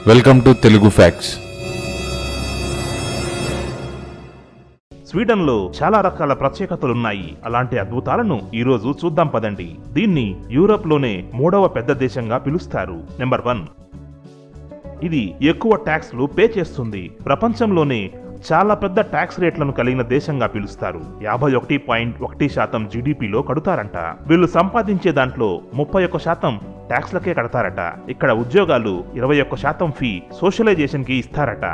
Welcome to Telugu facts. స్వీడన్లో చాలా రకాల ప్రత్యేకతలున్నాయి. అలాంటి అద్భుతాలను ఈరోజు చూద్దాం పదండి. దీన్ని యూరోప్లోనే 3వ పెద్ద దేశంగా పిలుస్తారు. నెంబర్ 1, ఇది ఎక్కువ ట్యాక్స్లు పే చేస్తుంది. ప్రపంచంలోనే చాలా పెద్ద ట్యాక్స్ రేట్లను కలిగిన దేశంగా పిలుస్తారు. 51.1% జీడీపీలో కడుతారంట. వీళ్ళు సంపాదించే దాంట్లో 31% ట్యాక్స్లకే కడతారట. ఇక్కడ ఉద్యోగాలు 21% ఫీ సోషలైజేషన్ కి ఇస్తారట.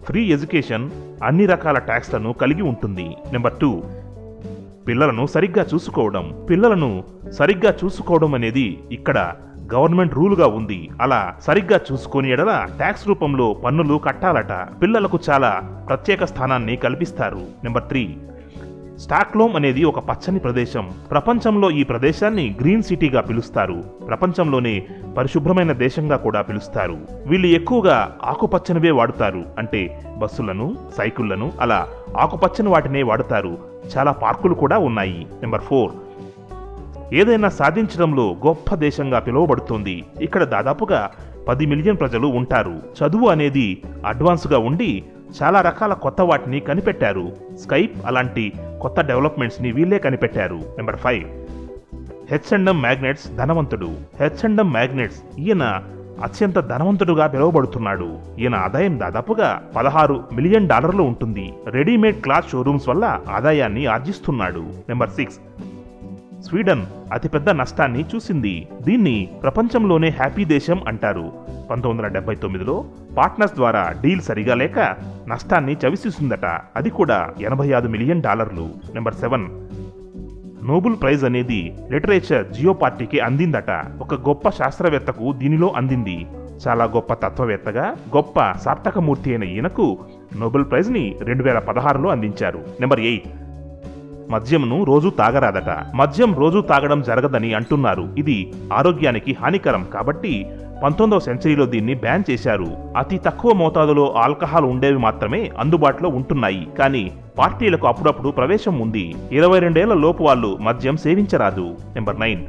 ఫ్రీ ఎడ్యుకేషన్ అన్ని రకాల ట్యాక్స్లను కలిగి ఉంటుంది. నెంబర్ 2, పిల్లలను సరిగ్గా చూసుకోవడం అనేది ఇక్కడ గవర్నమెంట్ రూల్గా ఉంది. అలా సరిగ్గా చూసుకుని ఎడల ట్యాక్స్ రూపంలో పన్నులు కట్టాలట. పిల్లలకు చాలా ప్రత్యేక స్థానాన్ని కల్పిస్తారు. నెంబర్ 3, స్టాక్హోమ్ అనేది ఒక పచ్చని ప్రదేశం. ప్రపంచంలో ఈ ప్రదేశాన్ని గ్రీన్ సిటీగా పిలుస్తారు. ప్రపంచంలోనే పరిశుభ్రమైన దేశంగా కూడా పిలుస్తారు. వీళ్ళు ఎక్కువగా ఆకుపచ్చనివే వాడుతారు. అంటే బస్సులను, సైకిళ్లను అలా ఆకుపచ్చని వాటినే వాడుతారు. చాలా పార్కులు కూడా ఉన్నాయి. నెంబర్ 4, ఏదైనా సాధించడంలో గొప్ప దేశంగా పిలువబడుతుంది. ఇక్కడ దాదాపుగా 10 మిలియన్ ప్రజలు ఉంటారు. చదువు అనేది అడ్వాన్స్గా ఉండి చాలా రకాల కొత్త వాటిని కనిపెట్టారు. స్కైప్ అలాంటి కొత్త డెవలప్మెంట్స్ ని వీళ్ళే కనిపెట్టారు. నెంబర్ 5, హెచ్&ఎం మ్యాగ్నెట్స్ ధనవంతుడు. హెచ్&ఎం మ్యాగ్నెట్స్ ఈయన అత్యంత ధనవంతుడుగా పిలువబడుతున్నాడు. ఈయన ఆదాయం దాదాపుగా $16 మిలియన్ ఉంటుంది. రెడీమేడ్ క్లాత్ షోరూమ్స్ వల్ల ఆదాయాన్ని ఆర్జిస్తున్నాడు. నెంబర్ 6, స్వీడన్ అతిపెద్ద నష్టాన్ని చూసింది. దీన్ని ప్రపంచంలోనే హ్యాపీ దేశం అంటారు. 1979లో పార్ట్నర్స్ ద్వారా డీల్ సరిగా లేక నష్టాన్ని చవిచూసిందట. అది కూడా $85 మిలియన్. నెంబర్ 7, నోబెల్ ప్రైజ్ అనేది లిటరేచర్ జియోపార్టీకి అందిందట. ఒక గొప్ప శాస్త్రవేత్తకు దీనిలో అందింది. చాలా గొప్ప తత్వవేత్తగా గొప్ప సార్థకమూర్తి అయిన ఈయనకు నోబెల్ ప్రైజ్ ని 2016లో అందించారు. నెంబర్ 8, మద్యంను రోజు తాగరాదట. మద్యం రోజు తాగడం జరగదని అంటున్నారు. ఇది ఆరోగ్యానికి హానికరం కాబట్టి 19వ సెంచరీలో దీన్ని బ్యాన్ చేశారు. అతి తక్కువ మోతాదులో ఆల్కహాల్ ఉండేవి మాత్రమే అందుబాటులో ఉంటున్నాయి. కానీ పార్టీలకు అప్పుడప్పుడు ప్రవేశం ఉంది. 22 ఏళ్ల లోపు వాళ్ళు మద్యం సేవించరాదు. నెంబర్ 9,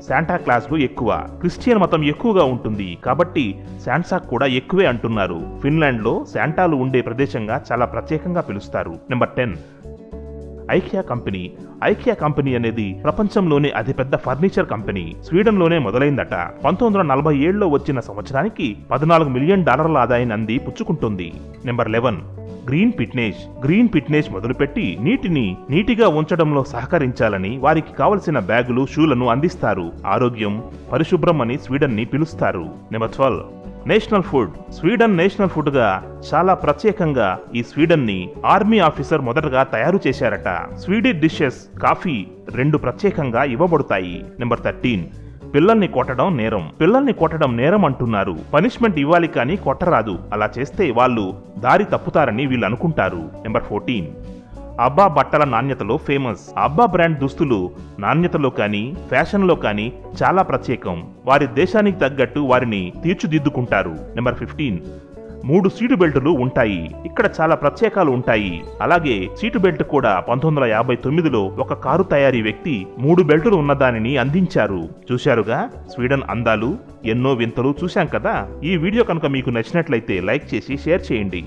శాంటా క్లాస్లు ఎక్కువ. క్రిస్టియన్ మతం ఎక్కువగా ఉంటుంది కాబట్టి శాంటాక్ కూడా ఎక్కువే అంటున్నారు. ఫిన్లాండ్లో శాంటాలు ఉండే ప్రదేశంగా చాలా ప్రత్యేకంగా పిలుస్తారు. నెంబర్ 10, ఐకియా కంపెనీ అనేది ప్రపంచంలోనే అతిపెద్ద ఫర్నిచర్ కంపెనీ. స్వీడన్లోనే మొదలైందట. 1947లో వచ్చిన సంవత్సరానికి $14 మిలియన్ ఆదాయాన్ని అంది పుచ్చుకుంటుంది. నెంబర్ 11, గ్రీన్ ఫిట్నెస్ మొదలుపెట్టి నీటిగా ఉంచడంలో సహకరించాలని వారికి కావలసిన బ్యాగులు, షూలను అందిస్తారు. ఆరోగ్యం, పరిశుభ్రం అని స్వీడన్ ని పిలుస్తారు. Number 12, national food. Sweden national food గా చాలా ప్రత్యేకంగా ఈ స్వీడన్ ని ఆర్మీ ఆఫీసర్ మొదటగా తయారు చేశారట. స్వీడిష్ డిషెస్, కాఫీ 2 ప్రత్యేకంగా ఇవ్వబడతాయి. నెంబర్ 13, పిల్లల్ని కొట్టడం నేరం అంటున్నారు. పనిష్మెంట్ ఇవ్వాలి కానీ కొట్టరాదు. అలా చేస్తే వాళ్ళు దారి తప్పుతారని వీళ్ళు అనుకుంటారు. నెంబర్ 14, అబ్బా బట్టల నాణ్యతలో ఫేమస్. అబ్బా బ్రాండ్ దుస్తులు నాణ్యతలో కానీ ఫ్యాషన్లో కానీ చాలా ప్రత్యేకం. వారి దేశానికి తగ్గట్టు వారిని తీర్చిదిద్దుకుంటారు. నెంబర్ 15, 3 సీటు బెల్టులు ఉంటాయి. ఇక్కడ చాలా ప్రత్యేకాలు ఉంటాయి. అలాగే సీటు బెల్ట్ కూడా 1959లో ఒక కారు తయారీ వ్యక్తి 3 బెల్టులు ఉన్నదానిని అందించారు. చూశారుగా స్వీడన్ అందాలు, ఎన్నో వింతలు చూశాం కదా. ఈ వీడియో కనుక మీకు నచ్చినట్లయితే లైక్ చేసి షేర్ చేయండి.